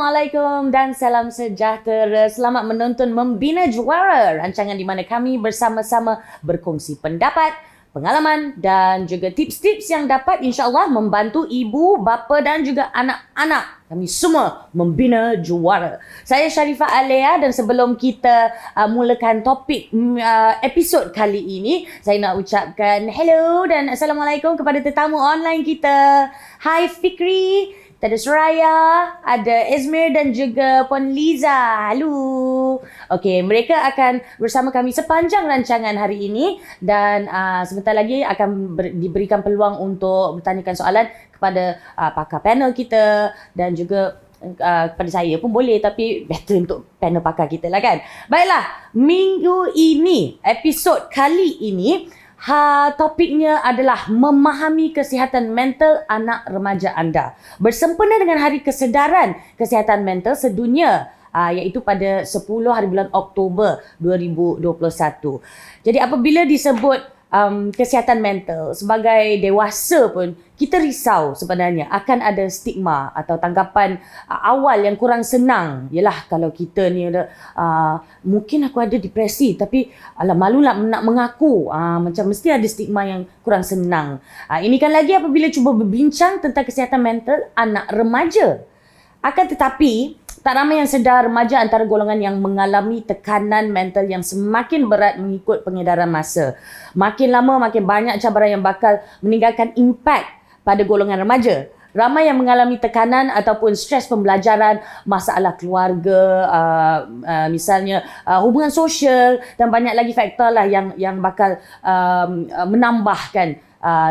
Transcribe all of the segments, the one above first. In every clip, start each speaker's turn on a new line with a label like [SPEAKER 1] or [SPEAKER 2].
[SPEAKER 1] Assalamualaikum dan salam sejahtera. Selamat menonton Membina Juara, rancangan di mana kami bersama-sama berkongsi pendapat, pengalaman dan juga tips-tips yang dapat insya-Allah membantu ibu, bapa dan juga anak-anak kami semua membina juara. Saya Sharifah Alea dan sebelum kita mulakan topik episod kali ini, saya nak ucapkan hello dan Assalamualaikum kepada tetamu online kita. Hai Fikri, ada Suraya, ada Izmir dan juga Puan Liza. Halo. Okey, mereka akan bersama kami sepanjang rancangan hari ini dan sebentar lagi akan diberikan peluang untuk bertanyakan soalan kepada pakar panel kita dan juga kepada saya pun boleh, tapi better untuk panel pakar kita lah kan. Baiklah, minggu ini, episod kali ini, topiknya adalah memahami kesihatan mental anak remaja anda. Bersempena dengan Hari Kesedaran Kesihatan Mental Sedunia, iaitu pada 10 hari bulan Oktober 2021. Jadi apabila disebut kesihatan mental, sebagai dewasa pun kita risau sebenarnya akan ada stigma atau tanggapan awal yang kurang senang. Yalah, kalau kita ni ada mungkin aku ada depresi tapi malu nak mengaku, macam mesti ada stigma yang kurang senang. Ini kan lagi apabila cuba berbincang tentang kesihatan mental anak remaja. Akan tetapi tak ramai yang sedar remaja antara golongan yang mengalami tekanan mental yang semakin berat mengikut pengedaran masa. Makin lama makin banyak cabaran yang bakal meninggalkan impak pada golongan remaja. Ramai yang mengalami tekanan ataupun stres pembelajaran, masalah keluarga, misalnya hubungan sosial dan banyak lagi faktor lah yang bakal menambahkan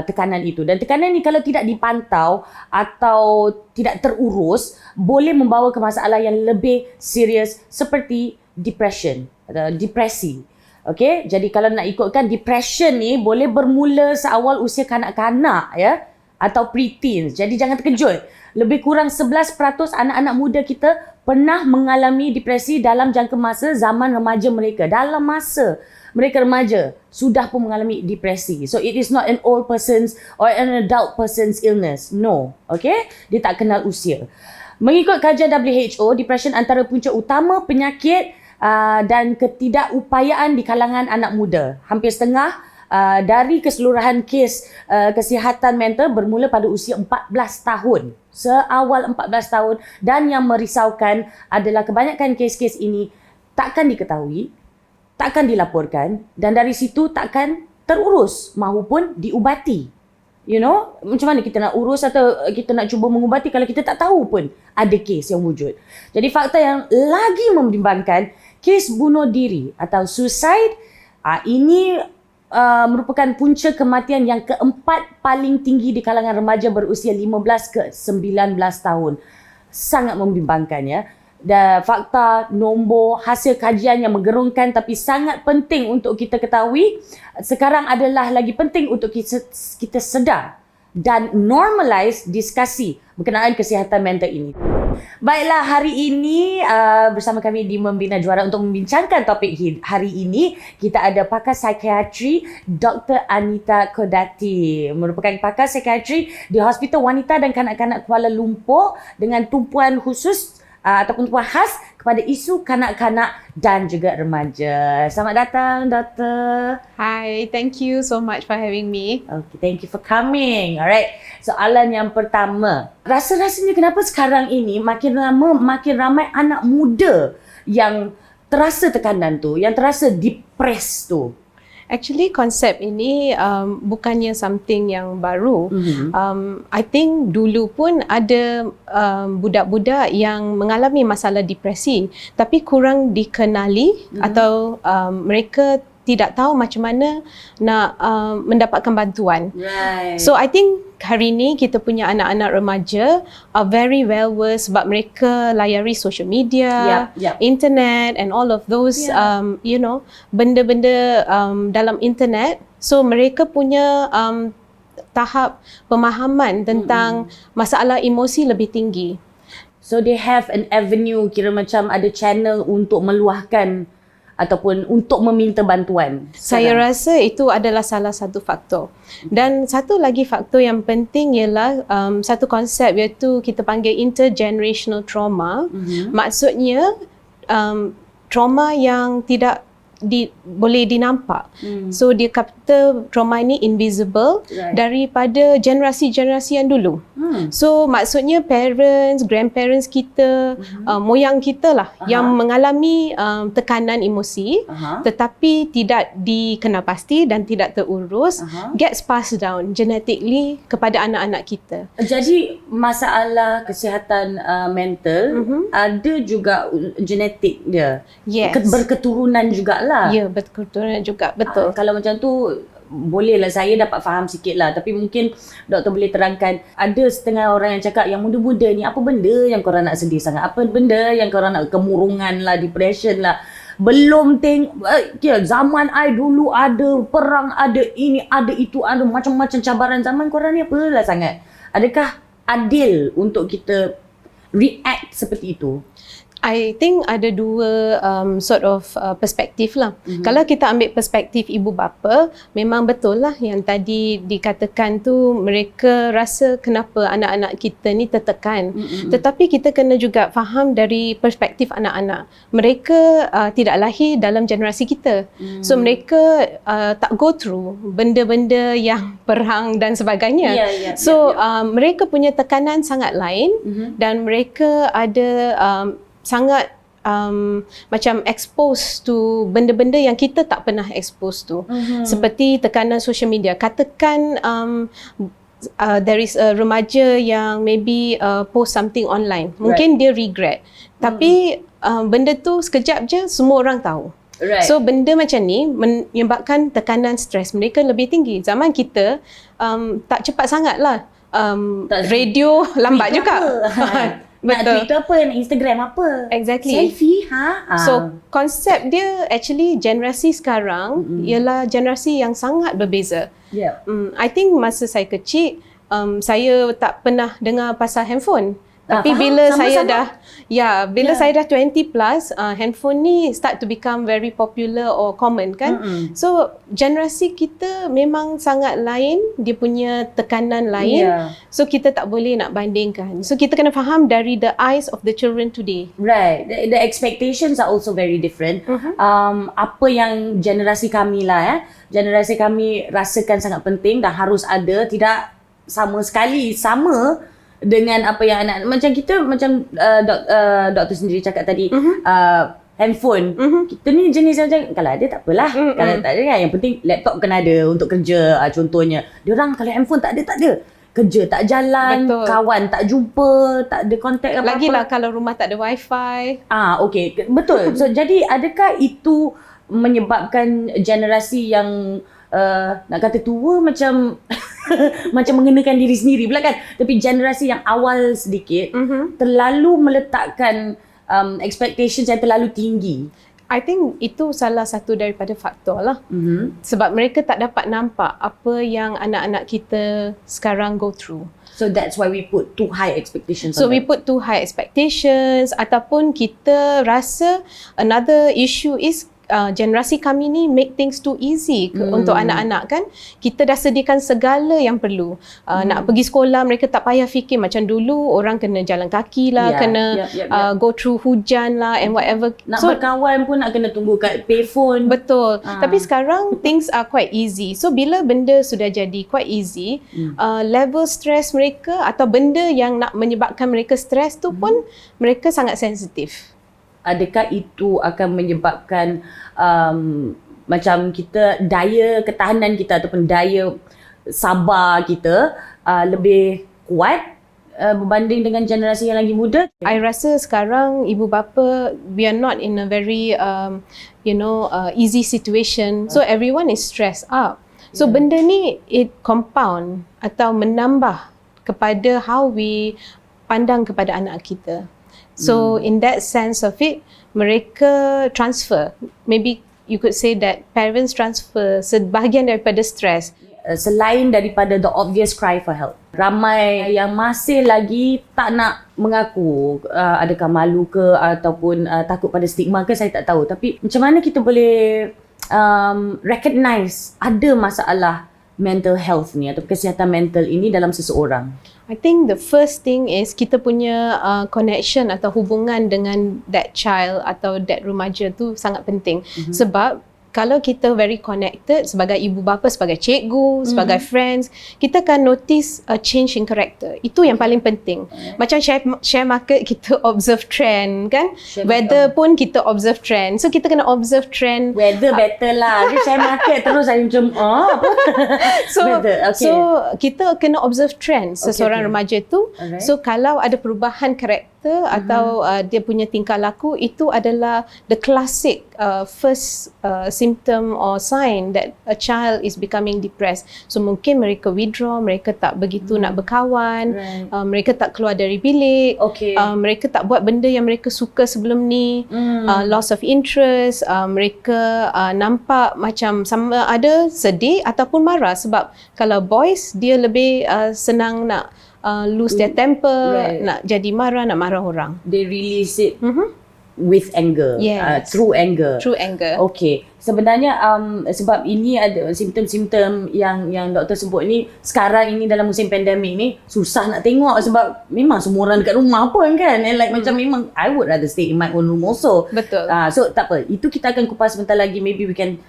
[SPEAKER 1] tekanan itu. Dan tekanan ni kalau tidak dipantau atau tidak terurus, boleh membawa ke masalah yang lebih serius seperti depression atau depresi. Okey, jadi kalau nak ikutkan, depression ni boleh bermula seawal usia kanak-kanak ya, atau pre-teens. Jadi jangan terkejut. Lebih kurang 11% anak-anak muda kita pernah mengalami depresi dalam jangka masa zaman remaja mereka. Dalam masa mereka remaja sudah pun mengalami depresi. So it is not an old person's or an adult person's illness. No. Okay? Dia tak kenal usia. Mengikut kajian WHO, depression antara punca utama penyakit dan ketidakupayaan di kalangan anak muda. Hampir setengah dari keseluruhan kes kesihatan mental bermula pada usia 14 tahun. Seawal 14 tahun. Dan yang merisaukan adalah kebanyakan kes-kes ini takkan diketahui, takkan dilaporkan dan dari situ takkan terurus maupun diubati. You know, macam mana kita nak urus atau kita nak cuba mengubati kalau kita tak tahu pun ada kes yang wujud. Jadi fakta yang lagi membimbangkan, kes bunuh diri atau suicide ini merupakan punca kematian yang keempat paling tinggi di kalangan remaja berusia 15 ke 19 tahun. Sangat membimbangkan ya. Dan fakta, nombor, hasil kajian yang menggerunkan tapi sangat penting untuk kita ketahui sekarang adalah lagi penting untuk kita sedar dan normalize diskusi berkenaan kesihatan mental ini. Baiklah, hari ini bersama kami di Membina Juara untuk membincangkan topik hari ini, kita ada pakar psikiatri Dr. Anita Kodati, merupakan pakar psikiatri di Hospital Wanita dan Kanak-Kanak Kuala Lumpur dengan tumpuan khusus ataupun tumpuan khas kepada isu kanak-kanak dan juga remaja. Selamat datang, Doktor.
[SPEAKER 2] Hi, thank you so much for having me.
[SPEAKER 1] Okay, thank you for coming. Alright, soalan yang pertama. Rasa-rasanya kenapa sekarang ini makin lama makin ramai anak muda yang terasa tekanan tu, yang terasa depressed tu?
[SPEAKER 2] Actually, konsep ini bukannya something yang baru. I think dulu pun ada budak-budak yang mengalami masalah depresi tapi kurang dikenali atau mereka tidak tahu macam mana nak mendapatkan bantuan.
[SPEAKER 1] Right.
[SPEAKER 2] So I think hari ni kita punya anak-anak remaja are very well versed sebab mereka layari social media, internet and all of those you know, benda-benda dalam internet. So mereka punya tahap pemahaman tentang masalah emosi lebih tinggi.
[SPEAKER 1] So they have an avenue, kira macam ada channel untuk meluahkan ataupun untuk meminta bantuan?
[SPEAKER 2] Saya rasa itu adalah salah satu faktor. Dan satu lagi faktor yang penting ialah satu konsep iaitu kita panggil intergenerational trauma. Maksudnya trauma yang tidak boleh dinampak. So dia kata trauma ini invisible daripada generasi-generasi yang dulu. So maksudnya parents, grandparents kita, moyang kita lah yang mengalami tekanan emosi tetapi tidak dikenal pasti dan tidak terurus, gets passed down genetically kepada anak-anak kita.
[SPEAKER 1] Jadi masalah kesihatan mental ada juga genetik dia.
[SPEAKER 2] Yes.
[SPEAKER 1] Berketurunan jugalah.
[SPEAKER 2] Ya, berketurunan juga, betul.
[SPEAKER 1] Kalau macam tu bolehlah saya dapat faham sikit lah, tapi mungkin doktor boleh terangkan, ada setengah orang yang cakap yang muda-muda ni apa benda yang korang nak sedih sangat, apa benda yang korang nak kemurungan lah, depression lah, belum zaman I dulu ada perang, ada ini, ada itu, ada macam-macam cabaran. Zaman korang ni apalah sangat. Adakah adil untuk kita react seperti itu?
[SPEAKER 2] I think ada dua sort of perspektif lah. Kalau kita ambil perspektif ibu bapa, memang betul lah yang tadi dikatakan tu, mereka rasa kenapa anak-anak kita ni tertekan. Tetapi kita kena juga faham dari perspektif anak-anak. Mereka tidak lahir dalam generasi kita. So mereka tak go through benda-benda yang perang dan sebagainya. So mereka punya tekanan sangat lain dan mereka ada sangat macam expose to benda-benda yang kita tak pernah expose to. Seperti tekanan social media. Katakan there is a remaja yang maybe post something online. Mungkin dia regret. Tapi benda tu sekejap je semua orang tahu. So benda macam ni menyebabkan tekanan stres mereka lebih tinggi. Zaman kita tak cepat sangat lah. Radio lambat juga.
[SPEAKER 1] Betul. Nak Twitter apa, nak Instagram apa.
[SPEAKER 2] Exactly.
[SPEAKER 1] Selfie,
[SPEAKER 2] So, konsep dia actually generasi sekarang ialah generasi yang sangat berbeza. I think masa saya kecil, saya tak pernah dengar pasal handphone. Tapi bila saya dah saya dah 20 plus, handphone ni start to become very popular or common kan. So generasi kita memang sangat lain, dia punya tekanan lain. So kita tak boleh nak bandingkan. So kita kena faham dari the eyes of the children today.
[SPEAKER 1] Right. The expectations are also very different. Apa yang generasi kami lah generasi kami rasakan sangat penting dan harus ada, tidak sama sekali sama dengan apa yang anak macam kita, macam doktor sendiri cakap tadi, handphone. Kita ni jenis macam kalau ada tak apalah, kalau tak ada kan, yang penting laptop kena ada untuk kerja, contohnya. Diorang kalau handphone tak ada, kerja tak jalan, kawan tak jumpa, tak ada kontak apa-apa.
[SPEAKER 2] Lagilah kalau rumah tak ada wifi.
[SPEAKER 1] Okey, betul. So jadi adakah itu menyebabkan generasi yang nak kata tua macam macam mengenakan diri sendiri pula kan, tapi generasi yang awal sedikit terlalu meletakkan expectations yang terlalu tinggi.
[SPEAKER 2] I think itu salah satu daripada faktor lah. Sebab mereka tak dapat nampak apa yang anak-anak kita sekarang go through.
[SPEAKER 1] So that's why we put too high expectations.
[SPEAKER 2] So we put too high expectations, ataupun kita rasa another issue is generasi kami ni make things too easy untuk anak-anak kan. Kita dah sediakan segala yang perlu. Nak pergi sekolah mereka tak payah fikir macam dulu orang kena jalan kaki lah, kena go through hujan lah and whatever.
[SPEAKER 1] Nak berkawan pun nak kena tunggu kat payphone.
[SPEAKER 2] Betul. Tapi sekarang things are quite easy. So bila benda sudah jadi quite easy, level stress mereka atau benda yang nak menyebabkan mereka stres tu pun mereka sangat sensitif.
[SPEAKER 1] Adakah itu akan menyebabkan macam kita, daya ketahanan kita ataupun daya sabar kita lebih kuat berbanding dengan generasi yang lagi muda?
[SPEAKER 2] I rasa sekarang ibu bapa, we are not in a very easy situation. So everyone is stressed up. So benda ni it compound atau menambah kepada how we pandang kepada anak kita. So in that sense of it, mereka transfer. Maybe you could say that parents transfer sebahagian daripada stress
[SPEAKER 1] selain daripada the obvious cry for help, ramai yang masih lagi tak nak mengaku, adakah malu ke ataupun takut pada stigma ke, saya tak tahu. Tapi macam mana kita boleh recognize ada masalah mental health ni atau kesihatan mental ini dalam seseorang?
[SPEAKER 2] I think the first thing is kita punya connection atau hubungan dengan that child atau that remaja tu sangat penting. Sebab kalau kita very connected sebagai ibu bapa, sebagai cikgu, sebagai friends, kita akan notice a change in character. Itu yang paling penting. Macam share market, kita observe trend kan. Weather pun kita observe trend. So kita kena observe trend.
[SPEAKER 1] Weather better lah. Dia share market terus saya macam apa?
[SPEAKER 2] So kita kena observe trend seseorang remaja tu.
[SPEAKER 1] Alright.
[SPEAKER 2] So kalau ada perubahan karakter atau dia punya tingkah laku, itu adalah the classic first symptom or sign that a child is becoming depressed. So mungkin mereka withdraw, mereka tak begitu nak berkawan, mereka tak keluar dari bilik, mereka tak buat benda yang mereka suka sebelum ni, loss of interest, mereka nampak macam sama ada sedih ataupun marah. Sebab kalau boys, dia lebih senang nak lose their temper, nak jadi marah, nak marah orang.
[SPEAKER 1] They release it with anger, through anger.
[SPEAKER 2] Through anger.
[SPEAKER 1] Okay, sebenarnya sebab ini ada simptom-simptom yang doktor sebut ni, sekarang ini dalam musim pandemik ni susah nak tengok sebab memang semua orang dekat rumah pun kan, and like macam memang I would rather stay in my own room also.
[SPEAKER 2] Betul.
[SPEAKER 1] So tak apa, itu kita akan kupas sebentar lagi, maybe we can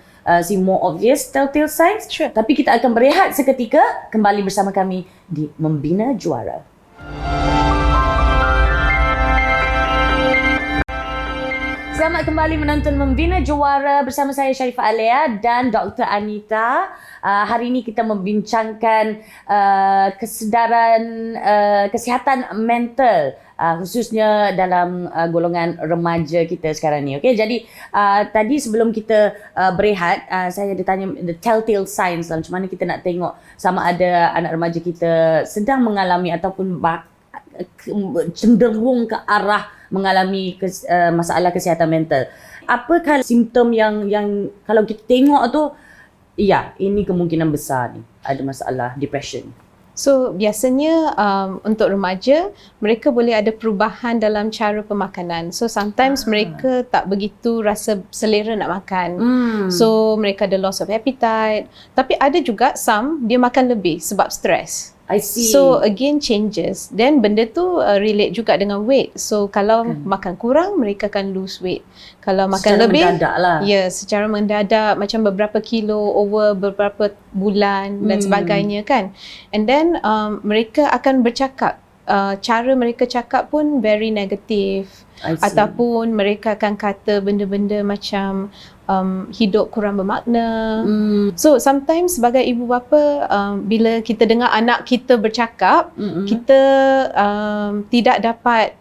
[SPEAKER 1] see more obvious telltale signs.
[SPEAKER 2] Sure.
[SPEAKER 1] Tapi kita akan berehat seketika, kembali bersama kami di Membina Juara. Selamat kembali menonton Membina Juara bersama saya Sharifah Alea dan Dr. Anita. Hari ini kita membincangkan kesedaran kesihatan mental, khususnya dalam golongan remaja kita sekarang ni. Okay, jadi tadi sebelum kita berehat, saya ada tanya the telltale signs lah, macam mana kita nak tengok sama ada anak remaja kita sedang mengalami ataupun cenderung ke arah mengalami masalah kesihatan mental. Apakah simptom yang kalau kita tengok tu, ya, ini kemungkinan besar ni ada masalah depression.
[SPEAKER 2] So biasanya untuk remaja, mereka boleh ada perubahan dalam cara pemakanan. So sometimes mereka tak begitu rasa selera nak makan. So mereka ada loss of appetite. Tapi ada juga dia makan lebih sebab stres.
[SPEAKER 1] I see.
[SPEAKER 2] So again changes. Then benda tu relate juga dengan weight. So kalau makan kurang, mereka akan lose weight. Kalau makan
[SPEAKER 1] secara
[SPEAKER 2] lebih,
[SPEAKER 1] mendadak lah.
[SPEAKER 2] secara mendadak, macam beberapa kilo over beberapa bulan dan sebagainya kan. And then mereka akan bercakap. Cara mereka cakap pun very negative. Ataupun mereka akan kata benda-benda macam hidup kurang bermakna. So sometimes sebagai ibu bapa, bila kita dengar anak kita bercakap, kita tidak dapat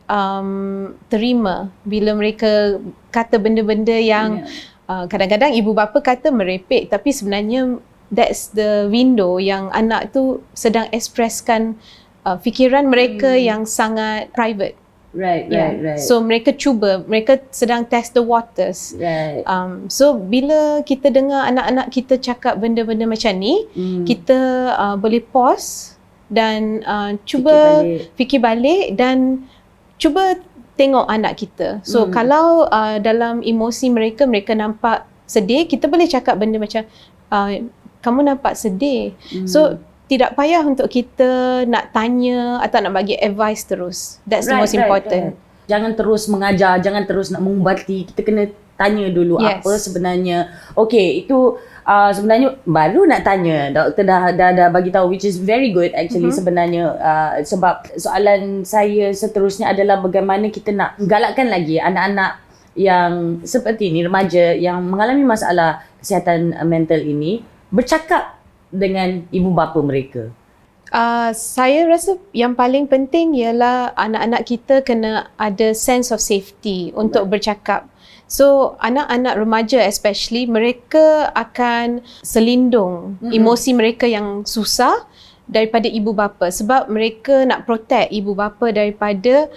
[SPEAKER 2] terima bila mereka kata benda-benda yang kadang-kadang ibu bapa kata merepek, tapi sebenarnya that's the window yang anak tu sedang ekspreskan fikiran mereka yang sangat private.
[SPEAKER 1] Right.
[SPEAKER 2] So mereka sedang test the waters.
[SPEAKER 1] Right.
[SPEAKER 2] So bila kita dengar anak-anak kita cakap benda-benda macam ni, kita boleh pause dan cuba fikir balik dan cuba tengok anak kita. So kalau dalam emosi mereka nampak sedih, kita boleh cakap benda macam kamu nampak sedih. So tidak payah untuk kita nak tanya atau nak bagi advice terus. That's the most important.
[SPEAKER 1] Jangan terus mengajar, jangan terus nak mengubati. Kita kena tanya dulu apa sebenarnya. Okay, itu sebenarnya baru nak tanya. Doktor dah bagi tahu, which is very good actually sebenarnya. Sebab soalan saya seterusnya adalah bagaimana kita nak galakkan lagi anak-anak yang seperti ini, remaja yang mengalami masalah kesihatan mental ini bercakap dengan ibu bapa mereka.
[SPEAKER 2] Saya rasa yang paling penting ialah anak-anak kita kena ada sense of safety untuk bercakap. So anak-anak remaja especially, mereka akan selindung emosi mereka yang susah daripada ibu bapa, sebab mereka nak protect ibu bapa daripada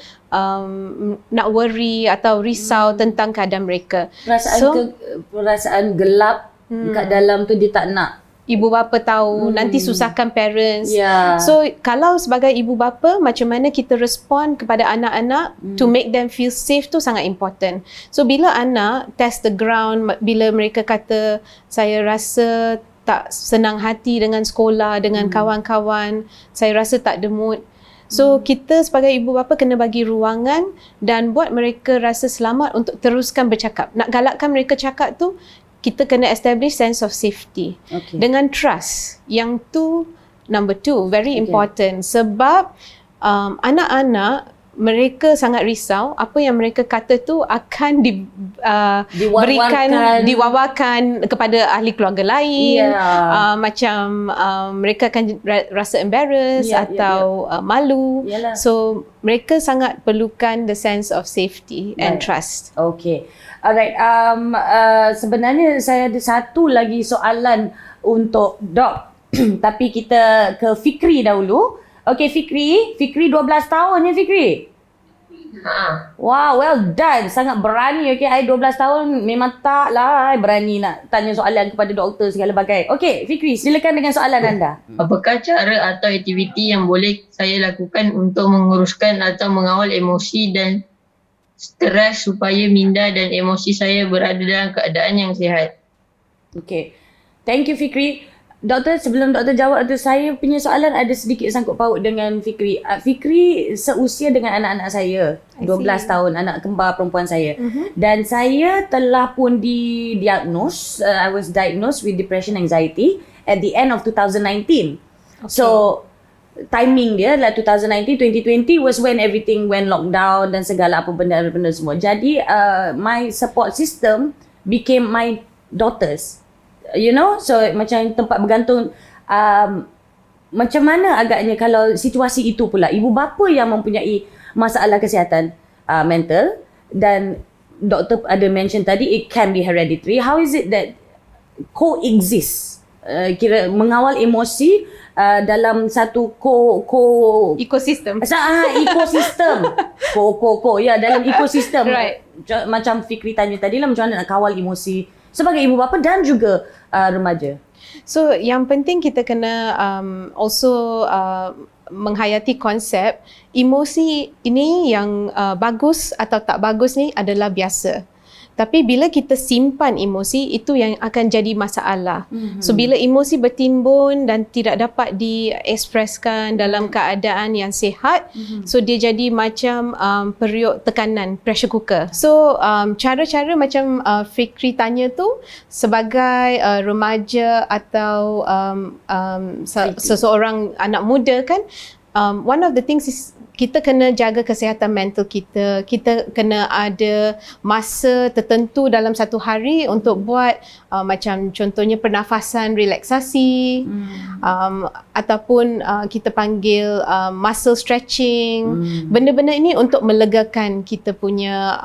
[SPEAKER 2] nak worry atau risau tentang keadaan mereka.
[SPEAKER 1] Perasaan gelap kat dalam tu dia tak nak
[SPEAKER 2] ibu bapa tahu, nanti susahkan parents.
[SPEAKER 1] Yeah.
[SPEAKER 2] So kalau sebagai ibu bapa, macam mana kita respond kepada anak-anak to make them feel safe tu sangat important. So bila anak test the ground, bila mereka kata saya rasa tak senang hati dengan sekolah, dengan kawan-kawan, saya rasa tak ada mood. So kita sebagai ibu bapa kena bagi ruangan dan buat mereka rasa selamat untuk teruskan bercakap. Nak galakkan mereka cakap tu, kita kena establish sense of safety dengan trust. Yang tu number 2, very important. Sebab anak-anak mereka sangat risau apa yang mereka kata tu akan diwawarkan kepada ahli keluarga lain. Macam mereka akan rasa embarrassed atau malu. So mereka sangat perlukan the sense of safety and trust.
[SPEAKER 1] Okay. Alright, sebenarnya saya ada satu lagi soalan untuk Dok. Tapi kita ke Fikri dahulu. Okay, Fikri 12 tahun ya Fikri? Wow, well done. Sangat berani. Okay, I 12 tahun memang tak lah berani nak tanya soalan kepada doktor segala bagai. Okay, Fikri, silakan dengan soalan anda.
[SPEAKER 3] Apakah cara atau aktiviti yang boleh saya lakukan untuk menguruskan atau mengawal emosi dan stres supaya minda dan emosi saya berada dalam keadaan yang sihat?
[SPEAKER 1] Okay. Thank you Fikri. Doktor, sebelum doktor jawab tu, saya punya soalan ada sedikit sangkut paut dengan Fikri. Fikri seusia dengan anak-anak saya. 12 tahun, anak kembar perempuan saya. Dan saya telah pun didiagnose, I was diagnosed with depression anxiety at the end of 2019. So timing dia lah 2019, 2020 was when everything went lockdown dan segala apa benda semua. Jadi my support system became my daughters. You know, so macam tempat bergantung. Macam mana agaknya kalau situasi itu pula ibu bapa yang mempunyai masalah kesihatan mental, dan doktor ada mention tadi it can be hereditary. How is it that coexist? Kira mengawal emosi dalam satu
[SPEAKER 2] ekosistem.
[SPEAKER 1] Ekosistem. Dalam ekosistem.
[SPEAKER 2] Right.
[SPEAKER 1] Macam Fikri tanya tadi lah, macam mana nak kawal emosi sebagai ibu bapa dan juga remaja.
[SPEAKER 2] So yang penting kita kena also menghayati konsep emosi ini yang bagus atau tak bagus ni adalah biasa. Tapi bila kita simpan emosi, itu yang akan jadi masalah. So bila emosi bertimbun dan tidak dapat diekspreskan dalam keadaan yang sihat, so dia jadi macam periuk tekanan, pressure cooker. So cara-cara macam Fikri tanya tu, sebagai remaja atau seseorang anak muda kan, one of the things is kita kena jaga kesihatan mental kita. Kita kena ada masa tertentu dalam satu hari untuk buat macam contohnya pernafasan relaksasi, ataupun kita panggil muscle stretching. Benda-benda ini untuk melegakan kita punya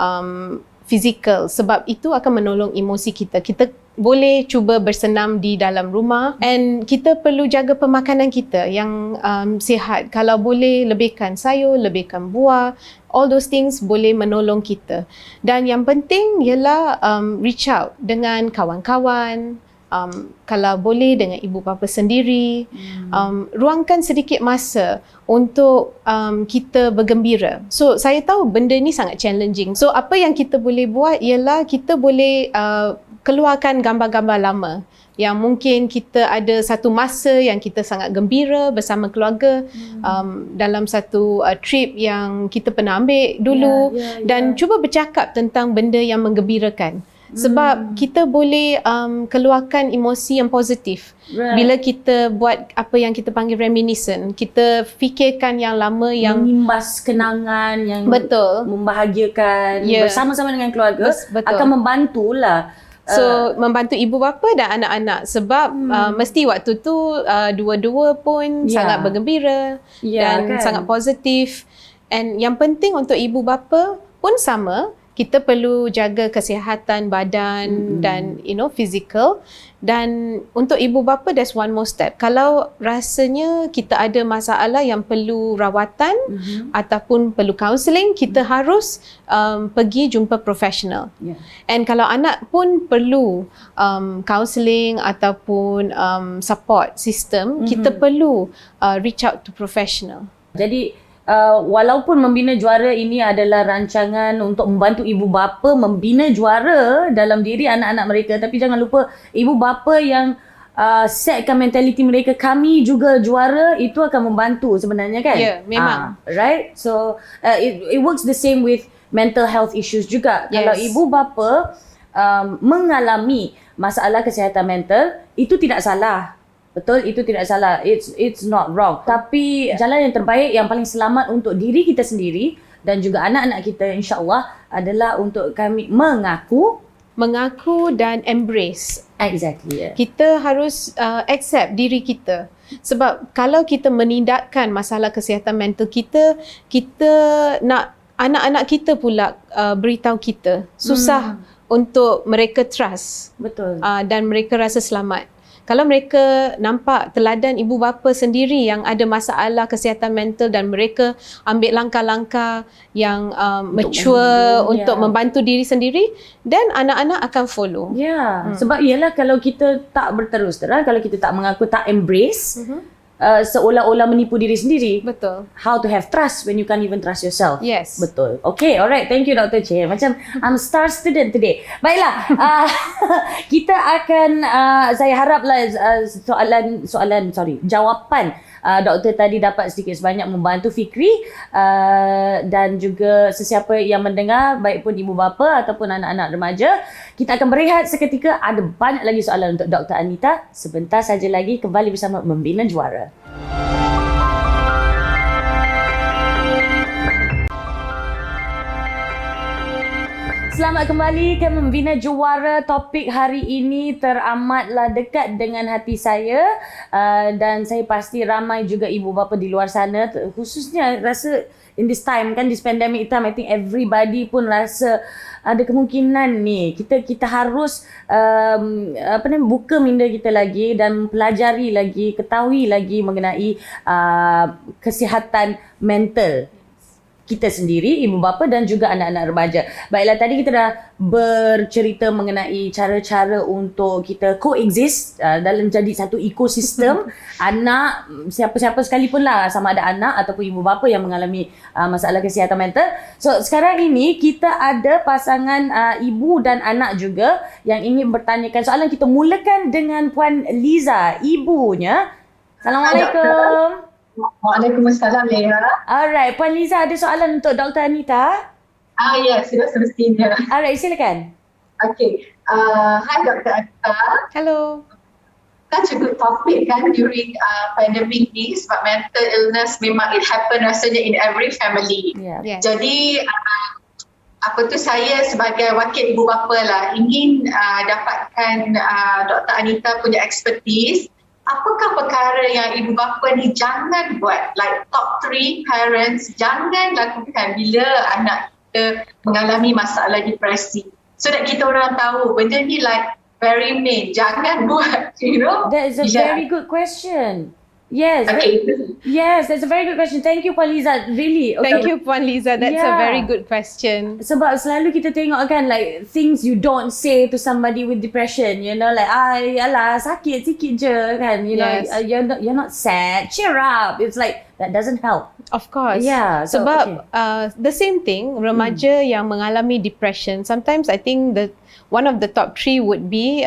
[SPEAKER 2] fizikal, sebab itu akan menolong emosi kita. Kita boleh cuba bersenam di dalam rumah, and kita perlu jaga pemakanan kita yang sihat. Kalau boleh lebihkan sayur, lebihkan buah, all those things boleh menolong kita. Dan yang penting ialah reach out dengan kawan-kawan, kalau boleh dengan ibu bapa sendiri. Ruangkan sedikit masa untuk kita bergembira. So saya tahu benda ni sangat challenging. So apa yang kita boleh buat ialah kita boleh keluarkan gambar-gambar lama yang mungkin kita ada satu masa yang kita sangat gembira bersama keluarga, dalam satu trip yang kita pernah ambil dulu, dan cuba bercakap tentang benda yang menggembirakan. Sebab kita boleh keluarkan emosi yang positif bila kita buat apa yang kita panggil reminiscent. Kita fikirkan yang lama, yang
[SPEAKER 1] mengimbas kenangan yang
[SPEAKER 2] betul,
[SPEAKER 1] membahagiakan bersama-sama dengan keluarga.
[SPEAKER 2] Betul.
[SPEAKER 1] Akan membantulah.
[SPEAKER 2] So membantu ibu bapa dan anak-anak, sebab mesti waktu tu dua-dua pun sangat bergembira dan sangat positif. And yang penting untuk ibu bapa pun sama, kita perlu jaga kesihatan badan dan physical. Dan untuk ibu bapa, there's one more step. Kalau rasanya kita ada masalah yang perlu rawatan ataupun perlu counselling, kita harus pergi jumpa profesional. And kalau anak pun perlu counselling ataupun support system, kita perlu reach out to professional.
[SPEAKER 1] Jadi walaupun Membina Juara ini adalah rancangan untuk membantu ibu bapa membina juara dalam diri anak-anak mereka, tapi jangan lupa ibu bapa yang setkan mentaliti mereka, kami juga juara, itu akan membantu sebenarnya kan?
[SPEAKER 2] Ya, memang.
[SPEAKER 1] Right? So it works the same with mental health issues juga.
[SPEAKER 2] Yes.
[SPEAKER 1] Kalau ibu bapa mengalami masalah kesihatan mental, itu tidak salah. Betul, itu tidak salah. It's not wrong. Tapi jalan yang terbaik, yang paling selamat untuk diri kita sendiri dan juga anak-anak kita, insya-Allah, adalah untuk kami mengaku
[SPEAKER 2] dan embrace.
[SPEAKER 1] Exactly. Yeah.
[SPEAKER 2] Kita harus accept diri kita. Sebab kalau kita menindakkan masalah kesihatan mental kita, kita nak anak-anak kita pula beritahu kita. Susah untuk mereka trust.
[SPEAKER 1] Betul.
[SPEAKER 2] Dan mereka rasa selamat. Kalau mereka nampak teladan ibu bapa sendiri yang ada masalah kesihatan mental dan mereka ambil langkah-langkah yang mature untuk membantu diri sendiri, then anak-anak akan follow.
[SPEAKER 1] Ya, sebab ialah kalau kita tak berterus terang, kalau kita tak mengaku, tak embrace, seolah-olah menipu diri sendiri.
[SPEAKER 2] Betul.
[SPEAKER 1] How to have trust when you can't even trust yourself.
[SPEAKER 2] Yes.
[SPEAKER 1] Betul. Okay, alright. Thank you Dr. Che. Macam I'm star student today. Baiklah, kita akan, saya haraplah jawapan doktor tadi dapat sedikit sebanyak membantu Fikri dan juga sesiapa yang mendengar, baik pun ibu bapa ataupun anak-anak remaja. Kita akan berehat seketika. Ada banyak lagi soalan untuk Dr. Anita. Sebentar saja lagi kembali bersama Membina Juara. Selamat kembali ke Membina Juara. Topik hari ini teramatlah dekat dengan hati saya dan saya pasti ramai juga ibu bapa di luar sana, khususnya rasa in this time kan, this pandemic time, I think everybody pun rasa ada kemungkinan ni kita harus buka minda kita lagi dan pelajari lagi, ketahui lagi mengenai kesihatan mental kita sendiri, ibu bapa dan juga anak-anak remaja. Baiklah, tadi kita dah bercerita mengenai cara-cara untuk kita coexist dalam jadi satu ekosistem. Anak, siapa-siapa sekalipun lah, sama ada anak ataupun ibu bapa yang mengalami masalah kesihatan mental. So, sekarang ini kita ada pasangan ibu dan anak juga yang ingin bertanyakan soalan. Kita mulakan dengan Puan Liza, ibunya. Assalamualaikum.
[SPEAKER 4] Waalaikumsalam, Leah.
[SPEAKER 1] Alright, Puan Liza ada soalan untuk Dr. Anita?
[SPEAKER 4] Ya, sudah semestinya.
[SPEAKER 1] Alright, silakan.
[SPEAKER 4] Okay. Hi, Dr. Anita.
[SPEAKER 2] Hello.
[SPEAKER 4] Such a good topic kan during pandemic ni, sebab mental illness memang it happen rasanya in every family.
[SPEAKER 1] Yeah.
[SPEAKER 2] Yes.
[SPEAKER 4] Jadi, saya sebagai wakil ibu bapa lah ingin dapatkan Dr. Anita punya expertise. Apakah perkara yang ibu bapa ni jangan buat, like top 3 parents jangan lakukan bila anak kita mengalami masalah depresi, so that kita orang tahu benda ni like very main, jangan buat, you know.
[SPEAKER 1] That is a very good question. Yes.
[SPEAKER 4] Okay.
[SPEAKER 1] Yes, that's a very good question. Thank you, Puan Liza. Really. Okay.
[SPEAKER 2] Thank you, Puan Liza. That's a very good question.
[SPEAKER 1] Sebab selalu kita tengok kan, like things you don't say to somebody with depression, you know, like alah sakit sikit je kan, you know, you're not sad, cheer up. It's like that doesn't help.
[SPEAKER 2] Of course.
[SPEAKER 1] Yeah. So,
[SPEAKER 2] sebab the same thing, remaja yang mengalami depression, sometimes I think one of the top 3 would be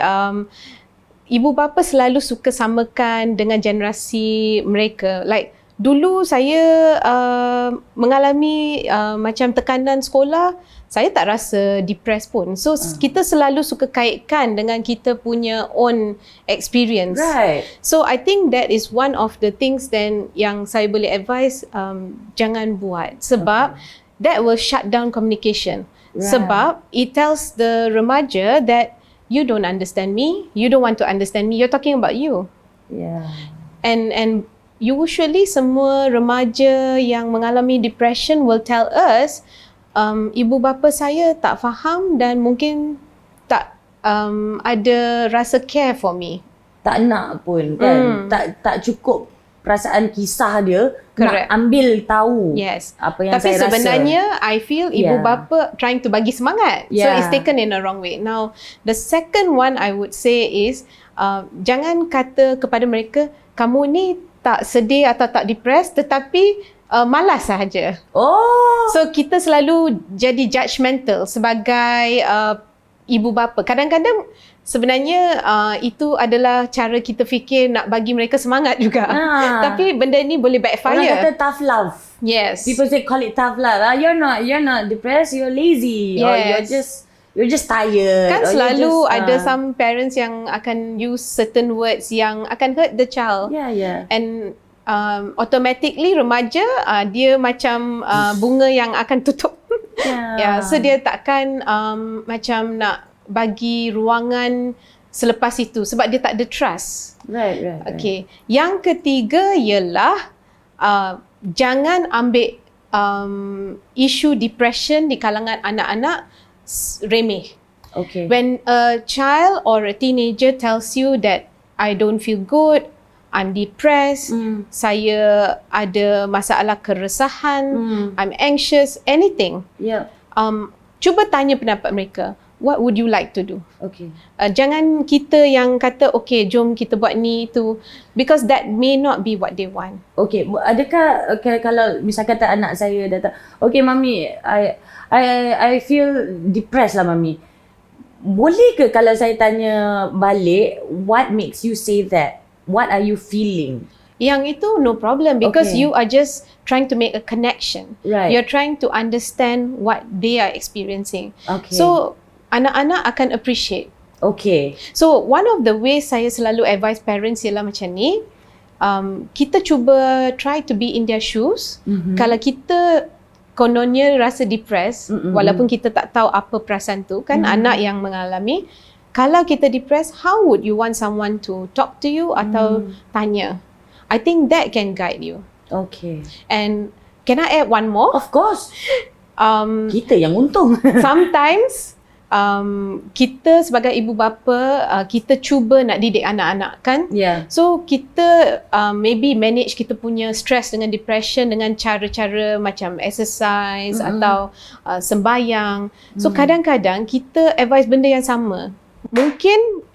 [SPEAKER 2] ibu bapa selalu suka samakan dengan generasi mereka. Like dulu saya mengalami macam tekanan sekolah, saya tak rasa depressed pun. So kita selalu suka kaitkan dengan kita punya own experience.
[SPEAKER 1] Right.
[SPEAKER 2] So I think that is one of the things then yang saya boleh advise jangan buat, sebab that will shut down communication.
[SPEAKER 1] Right.
[SPEAKER 2] Sebab it tells the remaja that you don't understand me, you don't want to understand me, you're talking about you.
[SPEAKER 1] Yeah.
[SPEAKER 2] And usually semua remaja yang mengalami depression will tell us, ibu bapa saya tak faham dan mungkin tak ada rasa care for me.
[SPEAKER 1] Tak nak pun kan. Tak cukup perasaan kisah dia.
[SPEAKER 2] Correct.
[SPEAKER 1] Nak ambil tahu
[SPEAKER 2] Yes.
[SPEAKER 1] apa yang
[SPEAKER 2] Tapi
[SPEAKER 1] saya
[SPEAKER 2] sebenarnya I feel ibu
[SPEAKER 1] Yeah.
[SPEAKER 2] bapa trying to bagi semangat. So
[SPEAKER 1] Yeah.
[SPEAKER 2] it's taken in a wrong way. Now the second one I would say is jangan kata kepada mereka kamu ni tak sedih atau tak depressed tetapi malas sahaja.
[SPEAKER 1] rasa. Oh.
[SPEAKER 2] So kita selalu jadi judgemental sebagai ibu bapa. Kadang-kadang sebenarnya itu adalah cara kita fikir nak bagi mereka semangat juga. Tapi benda ni boleh
[SPEAKER 1] Orang
[SPEAKER 2] backfire.
[SPEAKER 1] kata tough love.
[SPEAKER 2] Yes.
[SPEAKER 1] People say call it tough love. You're not depressed, you're lazy or you're just tired.
[SPEAKER 2] Kan
[SPEAKER 1] or
[SPEAKER 2] selalu
[SPEAKER 1] you're just,
[SPEAKER 2] ada some parents yang akan use certain words yang akan hurt the child.
[SPEAKER 1] Yeah.
[SPEAKER 2] And automatically remaja dia macam bunga yang akan tutup. So dia takkan macam nak bagi ruangan selepas itu sebab dia tak ada trust.
[SPEAKER 1] Right.
[SPEAKER 2] Okay. Yang ketiga ialah jangan ambil isu depression di kalangan anak-anak remeh.
[SPEAKER 1] Okay.
[SPEAKER 2] When a child or a teenager tells you that I don't feel good, I'm depressed, saya ada masalah keresahan, I'm anxious, anything.
[SPEAKER 1] Yeah.
[SPEAKER 2] Cuba tanya pendapat mereka. What would you like to do?
[SPEAKER 1] Okay.
[SPEAKER 2] Jangan kita yang kata, okay, jom kita buat ni, tu. Because that may not be what they want.
[SPEAKER 1] Okay, adakah kalau misal kata anak saya datang, okay mami, I feel depressed lah mami. Boleh ke kalau saya tanya balik, what makes you say that? What are you feeling?
[SPEAKER 2] Yang itu no problem because
[SPEAKER 1] Okay.
[SPEAKER 2] you are just trying to make a connection.
[SPEAKER 1] Right.
[SPEAKER 2] You're trying to understand what they are experiencing.
[SPEAKER 1] Okay.
[SPEAKER 2] So, anak-anak akan appreciate.
[SPEAKER 1] Okay.
[SPEAKER 2] So, one of the ways saya selalu advise parents ialah macam ni, kita cuba try to be in their shoes. Kalau kita kononnya rasa depressed, walaupun kita tak tahu apa perasaan tu, kan anak yang mengalami, kalau kita depressed, how would you want someone to talk to you atau tanya? I think that can guide you.
[SPEAKER 1] Okay.
[SPEAKER 2] And can I add one more?
[SPEAKER 1] Of course. Kita yang untung.
[SPEAKER 2] Sometimes kita sebagai ibu bapa kita cuba nak didik anak-anak kan.
[SPEAKER 1] Yeah.
[SPEAKER 2] So kita maybe manage kita punya stress dengan depression dengan cara-cara macam exercise atau sembahyang. So kadang-kadang kita advise benda yang sama. Mungkin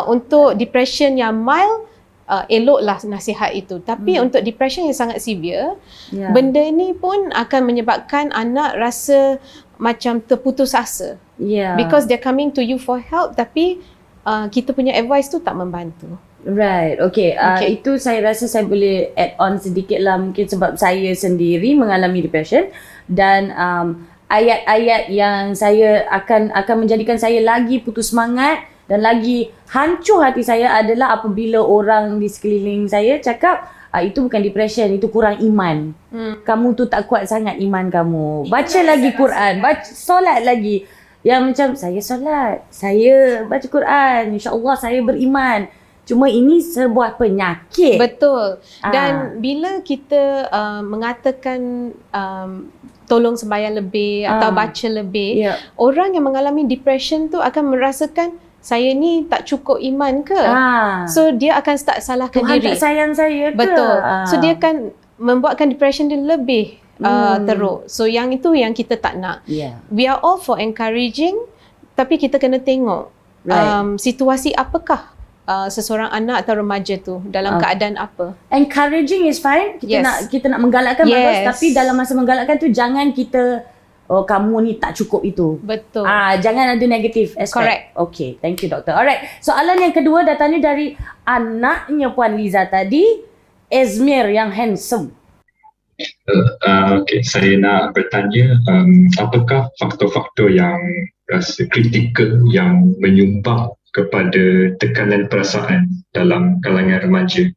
[SPEAKER 2] untuk depression yang mild eloklah nasihat itu. Tapi untuk depression yang sangat severe, benda ni pun akan menyebabkan anak rasa macam terputus asa.
[SPEAKER 1] Yeah.
[SPEAKER 2] Because they're coming to you for help tapi kita punya advice tu tak membantu.
[SPEAKER 1] Right, okay. Itu saya rasa saya boleh add on sedikit lah mungkin sebab saya sendiri mengalami depression dan ayat-ayat yang saya akan menjadikan saya lagi putus semangat dan lagi hancur hati saya adalah apabila orang di sekeliling saya cakap itu bukan depression, itu kurang iman. Kamu tu tak kuat sangat iman kamu. Baca lagi Quran, solat lagi. Yang macam saya solat, saya baca Quran, insya-Allah saya beriman. Cuma ini sebuah penyakit.
[SPEAKER 2] Betul. Dan bila kita mengatakan tolong sembahyang lebih atau baca lebih, orang yang mengalami depression tu akan merasakan saya ni tak cukup iman ke? So dia akan start salahkan
[SPEAKER 1] Tuhan
[SPEAKER 2] diri.
[SPEAKER 1] tak sayang saya ke?
[SPEAKER 2] Betul. So dia akan membuatkan depression dia lebih teruk. So yang itu yang kita tak nak. We are all for encouraging tapi kita kena tengok situasi apakah seseorang anak atau remaja tu dalam keadaan apa.
[SPEAKER 1] Encouraging is fine. Kita nak menggalakkan bagus tapi dalam masa menggalakkan tu jangan kita kamu ni tak cukup itu.
[SPEAKER 2] Betul.
[SPEAKER 1] Jangan ada negative aspect.
[SPEAKER 2] Correct.
[SPEAKER 1] Okay, thank you doktor. Alright, soalan yang kedua datangnya dari anaknya Puan Liza tadi, Ezmir yang handsome.
[SPEAKER 5] Okay, saya nak bertanya apakah faktor-faktor yang rasa kritikal yang menyumbang kepada tekanan perasaan dalam kalangan remaja,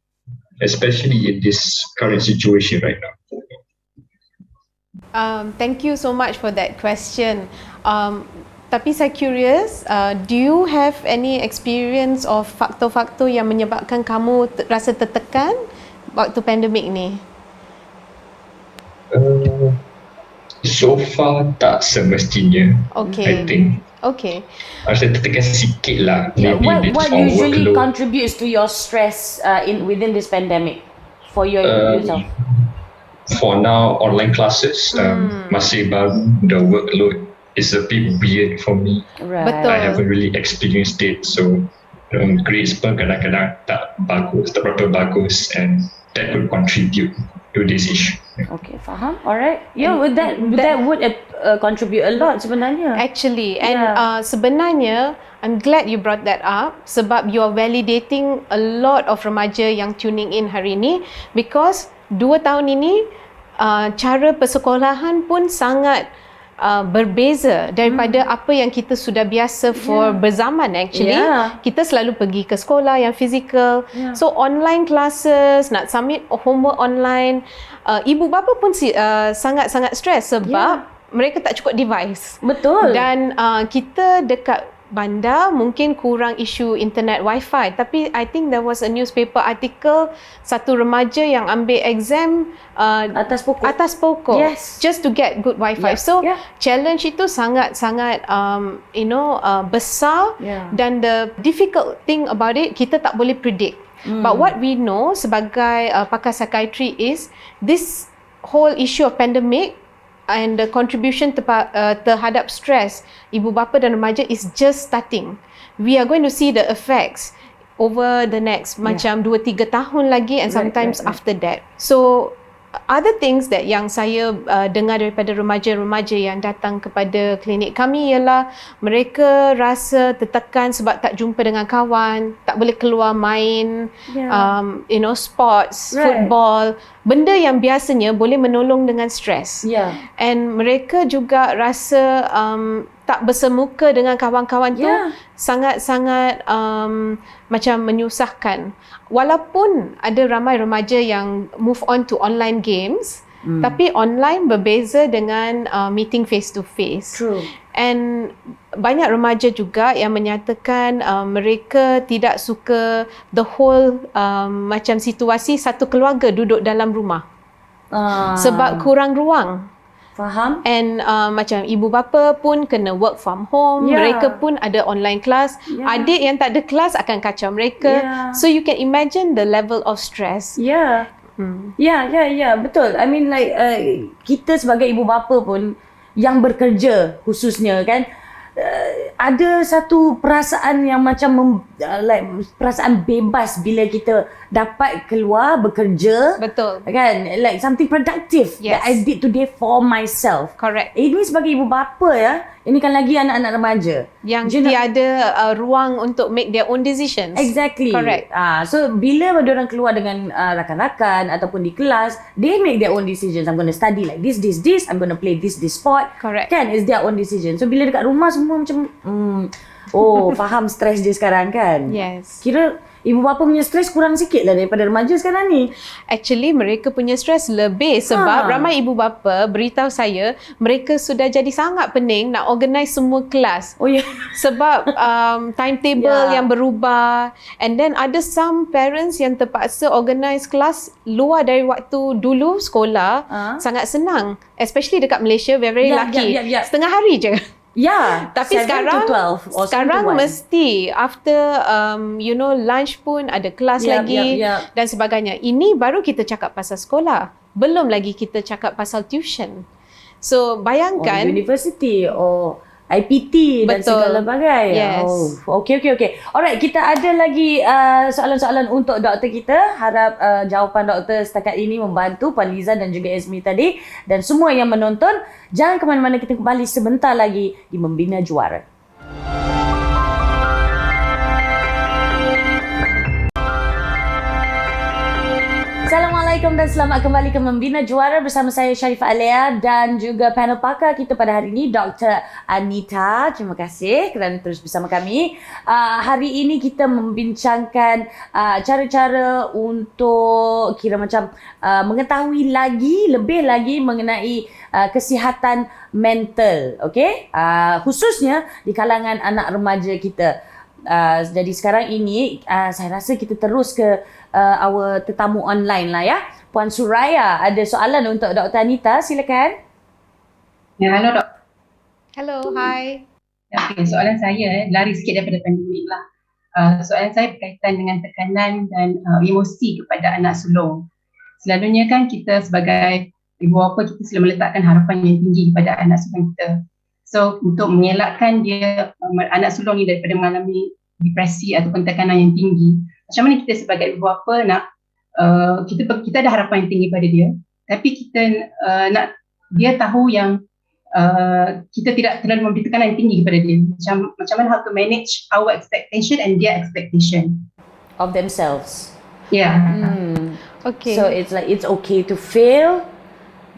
[SPEAKER 5] especially in this current situation right now?
[SPEAKER 2] Thank you so much for that question. Tapi saya curious, do you have any experience of faktor-faktor yang menyebabkan kamu rasa tertekan waktu pandemik ni?
[SPEAKER 5] So far tak semestinya. I think
[SPEAKER 2] Okay.
[SPEAKER 5] rasa tertekan sikit lah. Maybe
[SPEAKER 1] What
[SPEAKER 5] it's on
[SPEAKER 1] usually
[SPEAKER 5] workload.
[SPEAKER 1] contributes to your stress within this pandemic for yourself?
[SPEAKER 5] For now, online classes masih baru. The workload is a bit weird for me.
[SPEAKER 1] Right.
[SPEAKER 2] Betul.
[SPEAKER 5] I haven't really experienced it, so grades pun kadang-kadang tak berapa bagus, and that could contribute to this issue.
[SPEAKER 1] Okay, faham. Alright. Yeah, that would contribute a lot sebenarnya.
[SPEAKER 2] Actually, and
[SPEAKER 1] Yeah.
[SPEAKER 2] sebenarnya I'm glad you brought that up sebab you are validating a lot of remaja yang tuning in hari ini, because 2 tahun ini cara persekolahan pun sangat berbeza daripada apa yang kita sudah biasa for berzaman actually.
[SPEAKER 1] Yeah.
[SPEAKER 2] Kita selalu pergi ke sekolah yang fizikal.
[SPEAKER 1] Yeah.
[SPEAKER 2] So online classes, nak submit homework online, ibu bapa pun sangat-sangat stres sebab mereka tak cukup device.
[SPEAKER 1] Betul.
[SPEAKER 2] Dan kita dekat bandar mungkin kurang isu internet wifi, tapi I think there was a newspaper article satu remaja yang ambil exam
[SPEAKER 1] Atas pokok.
[SPEAKER 2] Yes, just to get good wifi.
[SPEAKER 1] Yeah.
[SPEAKER 2] So
[SPEAKER 1] Yeah.
[SPEAKER 2] challenge itu sangat-sangat besar.
[SPEAKER 1] Yeah.
[SPEAKER 2] Dan the difficult thing about it, kita tak boleh predict. But what we know sebagai pakar psychiatry is this whole issue of pandemic and the contribution terhadap stress ibu bapa dan remaja is just starting. We are going to see the effects over the next macam 2-3 tahun lagi, and sometimes after that. So other things that yang saya dengar daripada remaja-remaja yang datang kepada klinik kami ialah mereka rasa tertekan sebab tak jumpa dengan kawan, tak boleh keluar main, sports, football, benda yang biasanya boleh menolong dengan stres.
[SPEAKER 1] Yeah.
[SPEAKER 2] And mereka juga rasa tak bersemuka dengan kawan-kawan tu sangat-sangat macam menyusahkan. Walaupun ada ramai remaja yang move on to online games, tapi online berbeza dengan meeting face to face.
[SPEAKER 1] True.
[SPEAKER 2] And banyak remaja juga yang menyatakan mereka tidak suka the whole macam situasi satu keluarga duduk dalam rumah. Sebab kurang ruang.
[SPEAKER 1] Faham.
[SPEAKER 2] And macam ibu bapa pun kena work from home. Mereka pun ada online class. Adik yang tak ada kelas akan kacau mereka. So you can imagine the level of stress.
[SPEAKER 1] Ya, betul. I mean like kita sebagai ibu bapa pun yang bekerja khususnya kan, ada satu perasaan yang macam perasaan bebas bila kita dapat keluar bekerja.
[SPEAKER 2] Betul.
[SPEAKER 1] Kan, like something productive that I did today for myself.
[SPEAKER 2] Correct.
[SPEAKER 1] Ini sebagai ibu bapa ya, ini kan lagi anak-anak remaja
[SPEAKER 2] yang tiada ruang untuk make their own decisions.
[SPEAKER 1] Exactly.
[SPEAKER 2] Correct.
[SPEAKER 1] So bila mereka keluar dengan rakan-rakan ataupun di kelas, they make their own decisions. I'm going to study like this. I'm going to play this sport.
[SPEAKER 2] Correct.
[SPEAKER 1] Kan, it's their own decision. So bila dekat rumah semua macam faham stres dia sekarang kan.
[SPEAKER 2] Yes.
[SPEAKER 1] Kira ibu bapa punya stres kurang sikit lah daripada remaja sekarang ni.
[SPEAKER 2] Actually mereka punya stres lebih sebab ramai ibu bapa beritahu saya mereka sudah jadi sangat pening nak organize semua kelas.
[SPEAKER 1] Oh ya.
[SPEAKER 2] Sebab timetable yang berubah, and then ada some parents yang terpaksa organize kelas luar dari waktu dulu sekolah. Sangat senang, especially dekat Malaysia, very lucky. Setengah hari je. Tapi
[SPEAKER 1] 7
[SPEAKER 2] sekarang
[SPEAKER 1] to 12 or 7
[SPEAKER 2] sekarang
[SPEAKER 1] to 1.
[SPEAKER 2] mesti after lunch pun ada kelas lagi dan sebagainya. Ini baru kita cakap pasal sekolah. Belum lagi kita cakap pasal tuition. So bayangkan
[SPEAKER 1] university IPT dan segala bagai.
[SPEAKER 2] Yes.
[SPEAKER 1] Okay. Alright, kita ada lagi soalan-soalan untuk doktor kita. Harap jawapan doktor setakat ini membantu Puan Liza dan juga Azmi tadi. Dan semua yang menonton, jangan ke mana-mana, kita kembali sebentar lagi di Membina Juara. Assalamualaikum dan selamat kembali ke Membina Juara bersama saya Sharifah Alea dan juga panel pakar kita pada hari ini Dr. Anita. Terima kasih kerana terus bersama kami. Hari ini kita membincangkan cara-cara untuk kira macam mengetahui lebih lagi mengenai kesihatan mental, okey? Khususnya di kalangan anak remaja kita. Jadi sekarang ini saya rasa kita terus ke our tetamu online lah ya. Puan Suraya ada soalan untuk Dr. Anita, silakan.
[SPEAKER 6] Ya, halo Dok.
[SPEAKER 2] Hello, hi.
[SPEAKER 6] Okay, soalan saya lari sikit daripada pandemik lah. Soalan saya berkaitan dengan tekanan dan emosi kepada anak sulung. Selalunya kan kita sebagai ibu bapa, kita selalu meletakkan harapan yang tinggi kepada anak sulung kita. So untuk mengelakkan dia anak sulung ni daripada mengalami depresi ataupun tekanan yang tinggi, macam mana kita sebagai ibu bapa nak kita ada harapan yang tinggi pada dia, tapi kita nak dia tahu yang kita tidak terlalu memberi tekanan yang tinggi kepada dia. Macam mana how to manage our expectation and their expectation
[SPEAKER 1] Of themselves.
[SPEAKER 6] Yeah.
[SPEAKER 2] Okay.
[SPEAKER 1] So it's like it's okay to fail,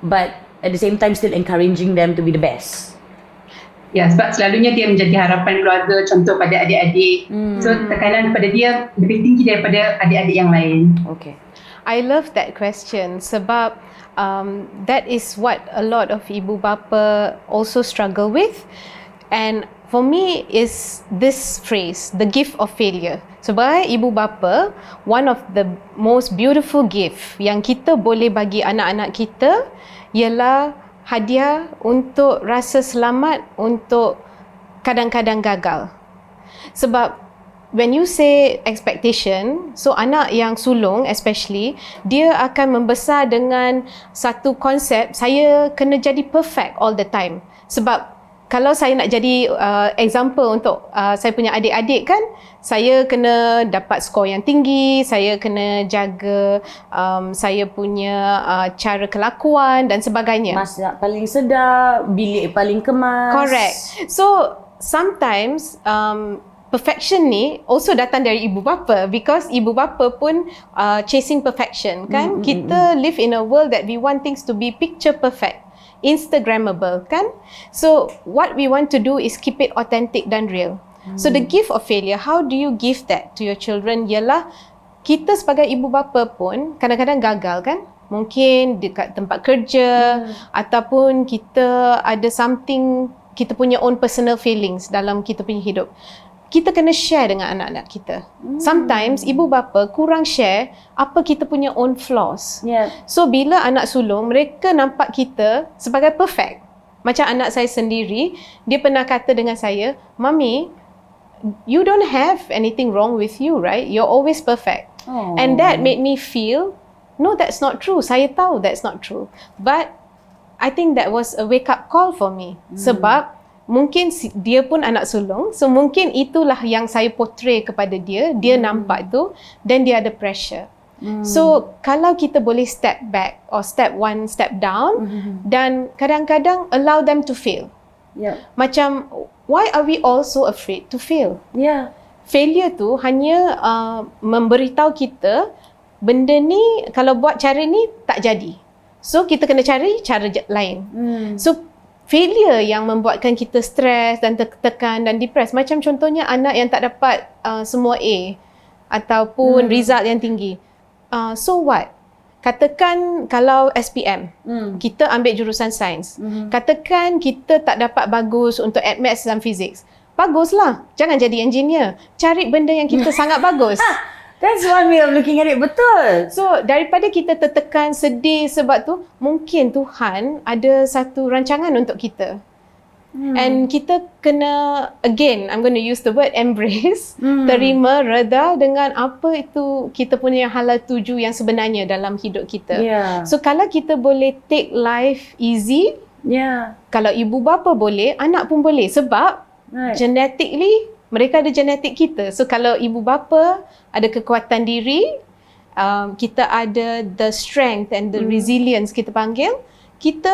[SPEAKER 1] but at the same time still encouraging them to be the best.
[SPEAKER 6] Ya, sebab selalunya dia menjadi harapan keluarga, contoh pada adik-adik. So tekanan pada dia lebih tinggi daripada adik-adik yang lain.
[SPEAKER 1] Okay.
[SPEAKER 2] I love that question sebab that is what a lot of ibu bapa also struggle with, and for me is this phrase, the gift of failure. Sebagai ibu bapa, one of the most beautiful gift yang kita boleh bagi anak-anak kita ialah hadiah untuk rasa selamat untuk kadang-kadang gagal. Sebab when you say expectation, so anak yang sulung especially, dia akan membesar dengan satu konsep, saya kena jadi perfect all the time. Sebab kalau saya nak jadi example untuk saya punya adik-adik kan, saya kena dapat skor yang tinggi, saya kena jaga saya punya cara kelakuan dan sebagainya.
[SPEAKER 1] Masak paling sedap, bilik paling kemas.
[SPEAKER 2] Correct. So sometimes perfection ni also datang dari ibu bapa, because ibu bapa pun chasing perfection kan. Kita live in a world that we want things to be picture perfect, Instagrammable kan. So what we want to do is keep it authentic dan real. So the gift of failure, how do you give that to your children, ialah kita sebagai ibu bapa pun kadang-kadang gagal kan. Mungkin dekat tempat kerja ataupun kita ada something, kita punya own personal feelings dalam kita punya hidup. Kita kena share dengan anak-anak kita. Sometimes ibu bapa kurang share apa kita punya own flaws.
[SPEAKER 1] Yeah.
[SPEAKER 2] So bila anak sulung, mereka nampak kita sebagai perfect. Macam anak saya sendiri, dia pernah kata dengan saya, "Mami, you don't have anything wrong with you, right? You're always perfect."
[SPEAKER 1] Oh.
[SPEAKER 2] And that made me feel, no, that's not true. Saya tahu that's not true. But I think that was a wake up call for me. Sebab mungkin dia pun anak sulung, so mungkin itulah yang saya portray kepada dia, dia nampak tu, dan dia ada pressure. So kalau kita boleh step back or step one step down, dan kadang-kadang allow them to fail.
[SPEAKER 1] Yeah.
[SPEAKER 2] Macam, why are we all so afraid to fail?
[SPEAKER 1] Yeah.
[SPEAKER 2] Failure tu hanya memberitahu kita benda ni kalau buat cara ni tak jadi, so kita kena cari cara lain. So failure yang membuatkan kita stres dan tertekan dan depres. Macam contohnya anak yang tak dapat semua A ataupun result yang tinggi. So what? Katakan kalau SPM, kita ambil jurusan sains. Katakan kita tak dapat bagus untuk maths dan physics. Baguslah, jangan jadi engineer. Cari benda yang kita sangat bagus.
[SPEAKER 1] That's one way of looking at it. Betul.
[SPEAKER 2] So daripada kita tertekan, sedih sebab tu, mungkin Tuhan ada satu rancangan untuk kita. And kita kena, again, I'm going to use the word embrace, terima, reda dengan apa itu kita punya halal tuju yang sebenarnya dalam hidup kita.
[SPEAKER 1] Yeah.
[SPEAKER 2] So kalau kita boleh take life easy, kalau ibu bapa boleh, anak pun boleh. Sebab genetically, mereka ada genetik kita. So kalau ibu bapa ada kekuatan diri, kita ada the strength and the resilience kita panggil, kita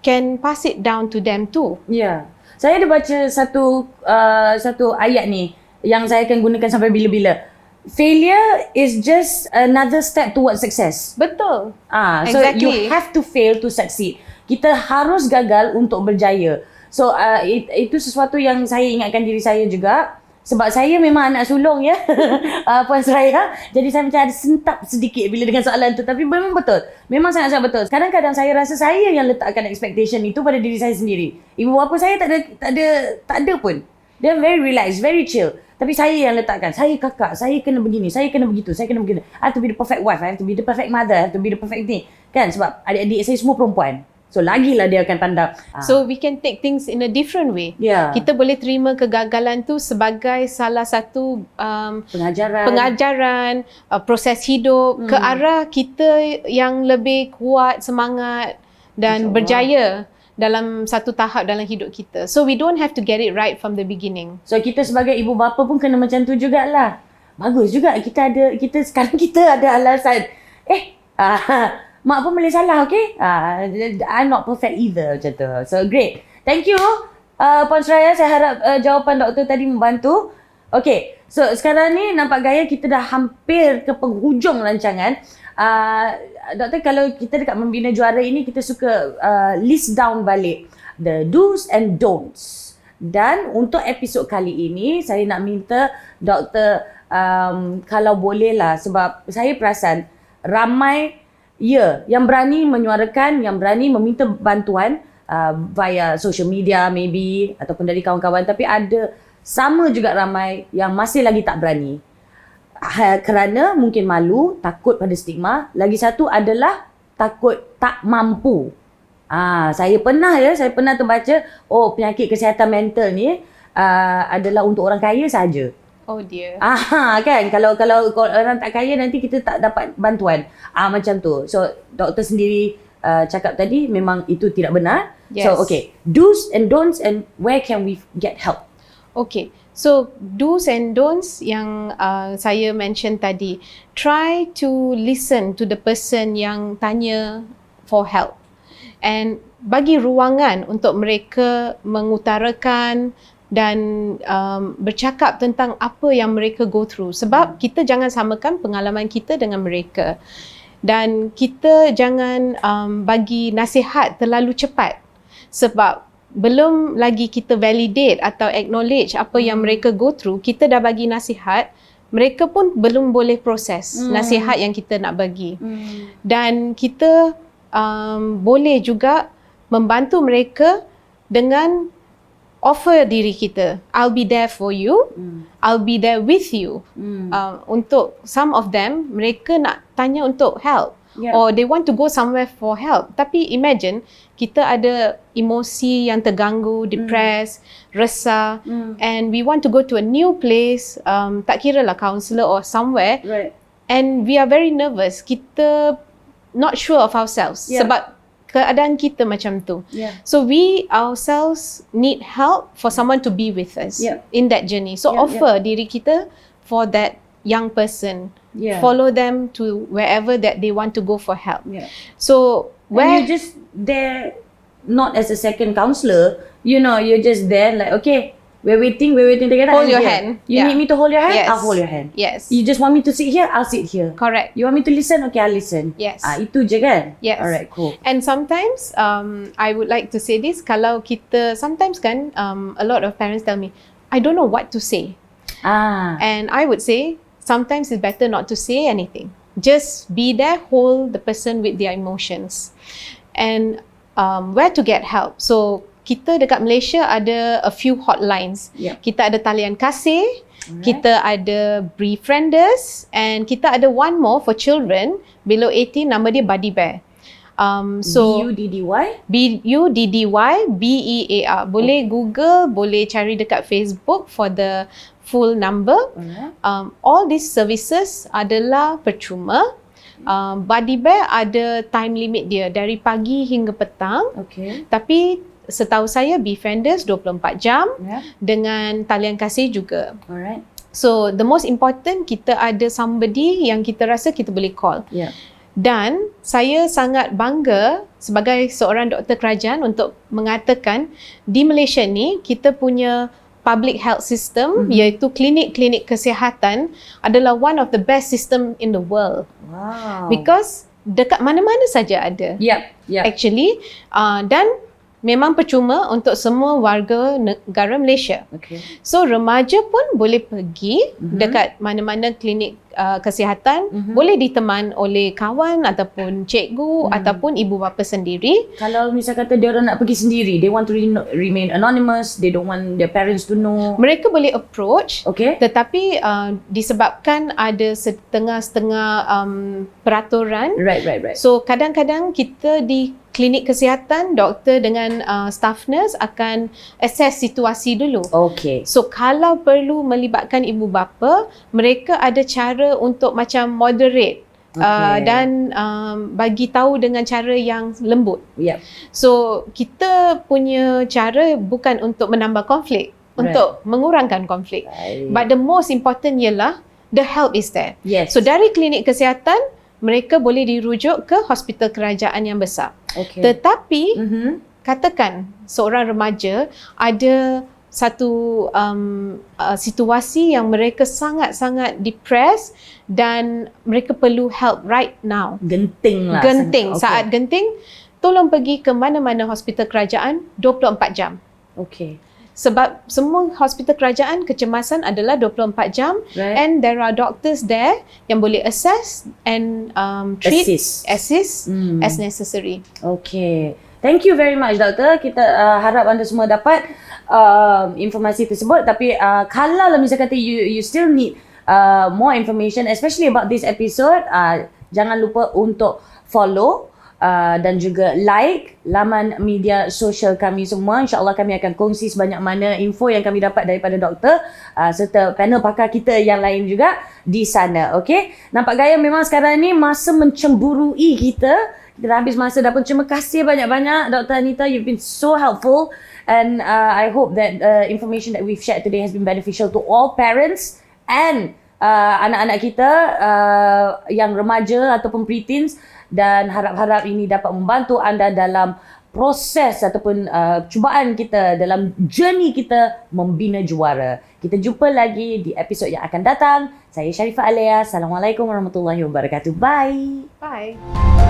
[SPEAKER 2] can pass it down to them too.
[SPEAKER 1] Ya. Saya ada baca satu ayat ni yang saya akan gunakan sampai bila-bila. Failure is just another step towards success.
[SPEAKER 2] Betul.
[SPEAKER 1] So you have to fail to succeed. Kita harus gagal untuk berjaya. So itu sesuatu yang saya ingatkan diri saya juga. Sebab saya memang anak sulung ya, Puan Seraya. Jadi saya macam ada sentap sedikit bila dengan soalan tu. Tapi memang betul. Memang sangat-sangat betul. Kadang-kadang saya rasa saya yang letakkan expectation itu pada diri saya sendiri. Ibu bapa saya tak ada pun. Dia very relaxed, very chill. Tapi saya yang letakkan. Saya kakak, saya kena begini, saya kena begitu, saya kena begitu. I have to be the perfect wife, I have to be the perfect mother, I have to be the perfect thing. Kan sebab adik-adik saya semua perempuan. So lagilah dia akan pandang.
[SPEAKER 2] So we can take things in a different way.
[SPEAKER 1] Yeah.
[SPEAKER 2] Kita boleh terima kegagalan tu sebagai salah satu pengajaran, proses hidup ke arah kita yang lebih kuat, semangat dan berjaya dalam satu tahap dalam hidup kita. So we don't have to get it right from the beginning.
[SPEAKER 1] So kita sebagai ibu bapa pun kena macam tu jugalah. Bagus juga sekarang kita ada alasan. Mak pun boleh salah, okay? I'm not perfect either, macam tu. So, great. Thank you, Puan Seraya. Saya harap jawapan doktor tadi membantu. Okay, so sekarang ni nampak gaya kita dah hampir ke penghujung rancangan. Doktor, kalau kita dekat Membina Juara ini, kita suka list down balik the do's and don'ts. Dan untuk episod kali ini, saya nak minta doktor, kalau boleh lah, sebab saya perasan ramai yang berani menyuarakan, yang berani meminta bantuan via social media maybe ataupun dari kawan-kawan, tapi ada sama juga ramai yang masih lagi tak berani kerana mungkin malu, takut pada stigma. Lagi satu adalah takut tak mampu. Saya pernah terbaca penyakit kesihatan mental ni adalah untuk orang kaya saja.
[SPEAKER 2] Oh dear.
[SPEAKER 1] Kan, kalau orang tak kaya nanti kita tak dapat bantuan. Macam tu. So doktor sendiri cakap tadi memang itu tidak benar.
[SPEAKER 2] Yes.
[SPEAKER 1] So okay, do's and don'ts and where can we get help?
[SPEAKER 2] Okay. So do's and don'ts yang saya mention tadi. Try to listen to the person yang tanya for help. And bagi ruangan untuk mereka mengutarakan dan bercakap tentang apa yang mereka go through. Sebab kita jangan samakan pengalaman kita dengan mereka. Dan kita jangan bagi nasihat terlalu cepat. Sebab belum lagi kita validate atau acknowledge apa yang mereka go through, kita dah bagi nasihat, mereka pun belum boleh proses nasihat yang kita nak bagi. Dan kita boleh juga membantu mereka dengan offer diri kita. I'll be there for you. I'll be there with you. Untuk some of them, mereka nak tanya untuk help. Or they want to go somewhere for help. Tapi imagine, kita ada emosi yang terganggu, depressed, resah, and we want to go to a new place, tak kira lah counselor or somewhere, and we are very nervous. Kita not sure of ourselves. Sebab keadaan kita macam tu. So we ourselves need help for someone to be with us in that journey. So offer diri kita for that young person. Follow them to wherever that they want to go for help. So
[SPEAKER 1] when you're just there, not as a second counselor, you're just there like, okay, we're waiting together.
[SPEAKER 2] Hold your hand.
[SPEAKER 1] You need me to hold your hand?
[SPEAKER 2] Yes.
[SPEAKER 1] I'll hold your hand.
[SPEAKER 2] Yes.
[SPEAKER 1] You just want me to sit here? I'll sit here.
[SPEAKER 2] Correct.
[SPEAKER 1] You want me to listen? Okay, I'll listen.
[SPEAKER 2] Yes.
[SPEAKER 1] Itu je kan?
[SPEAKER 2] Yes.
[SPEAKER 1] Alright, cool.
[SPEAKER 2] And sometimes, I would like to say this, kalau kita, sometimes kan, a lot of parents tell me, I don't know what to say. And I would say, sometimes it's better not to say anything. Just be there, hold the person with their emotions. And where to get help. So, kita dekat Malaysia ada a few hotlines. Kita ada talian kasih, kita ada Befrienders, and kita ada one more for children below 18, nama dia Buddy Bear. So
[SPEAKER 1] BUDDY?
[SPEAKER 2] BUDDY BEAR. Boleh Google, boleh cari dekat Facebook for the full number. All these services adalah percuma. Buddy Bear ada time limit dia dari pagi hingga petang. Tapi setahu saya Befrienders 24 jam dengan talian kasih juga. So the most important, kita ada somebody yang kita rasa kita boleh call. Dan saya sangat bangga sebagai seorang doktor kerajaan untuk mengatakan di Malaysia ni kita punya public health system, iaitu klinik-klinik kesihatan adalah one of the best system in the world. Because dekat mana-mana saja ada. Actually, dan memang percuma untuk semua warga negara Malaysia. So remaja pun boleh pergi dekat mana-mana klinik kesihatan, boleh diteman oleh kawan ataupun cikgu ataupun ibu bapa sendiri.
[SPEAKER 1] Kalau misal kata dia orang nak pergi sendiri, they want to remain anonymous, they don't want their parents to know,
[SPEAKER 2] mereka boleh approach. Tetapi disebabkan ada setengah-setengah peraturan. So kadang-kadang kita di klinik kesihatan, doktor dengan staff nurse akan assess situasi dulu.
[SPEAKER 1] Okay.
[SPEAKER 2] So kalau perlu melibatkan ibu bapa, mereka ada cara untuk macam moderate dan bagi tahu dengan cara yang lembut.
[SPEAKER 1] Yep.
[SPEAKER 2] So kita punya cara bukan untuk menambah konflik, untuk mengurangkan konflik. But the most important ialah the help is there.
[SPEAKER 1] Yes.
[SPEAKER 2] So dari klinik kesihatan, mereka boleh dirujuk ke hospital kerajaan yang besar.
[SPEAKER 1] Okay.
[SPEAKER 2] Tetapi katakan seorang remaja ada satu situasi yang mereka sangat-sangat depressed dan mereka perlu help right now.
[SPEAKER 1] Genting lah.
[SPEAKER 2] Genting. Saat genting, tolong pergi ke mana-mana hospital kerajaan 24 jam.
[SPEAKER 1] Okay.
[SPEAKER 2] Sebab semua hospital kerajaan kecemasan adalah 24 jam and there are doctors there yang boleh assess and treat, assist as necessary.
[SPEAKER 1] Okay. Thank you very much, Doktor. Kita harap anda semua dapat informasi tersebut. Tapi kalau misalnya kata you still need more information, especially about this episode, jangan lupa untuk follow dan juga like laman media sosial kami semua. InsyaAllah kami akan kongsi sebanyak mana info yang kami dapat daripada doktor serta panel pakar kita yang lain juga di sana. Okay? Nampak gaya memang sekarang ni masa mencemburui kita. Kita dah habis masa dah pun. Terima kasih banyak-banyak Dr. Anita. You've been so helpful and I hope that information that we've shared today has been beneficial to all parents and anak-anak kita yang remaja ataupun preteens, dan harap-harap ini dapat membantu anda dalam proses ataupun cubaan kita dalam journey kita membina juara. Kita jumpa lagi di episod yang akan datang. Saya Sharifah Alea. Assalamualaikum warahmatullahi wabarakatuh. Bye.
[SPEAKER 2] Bye.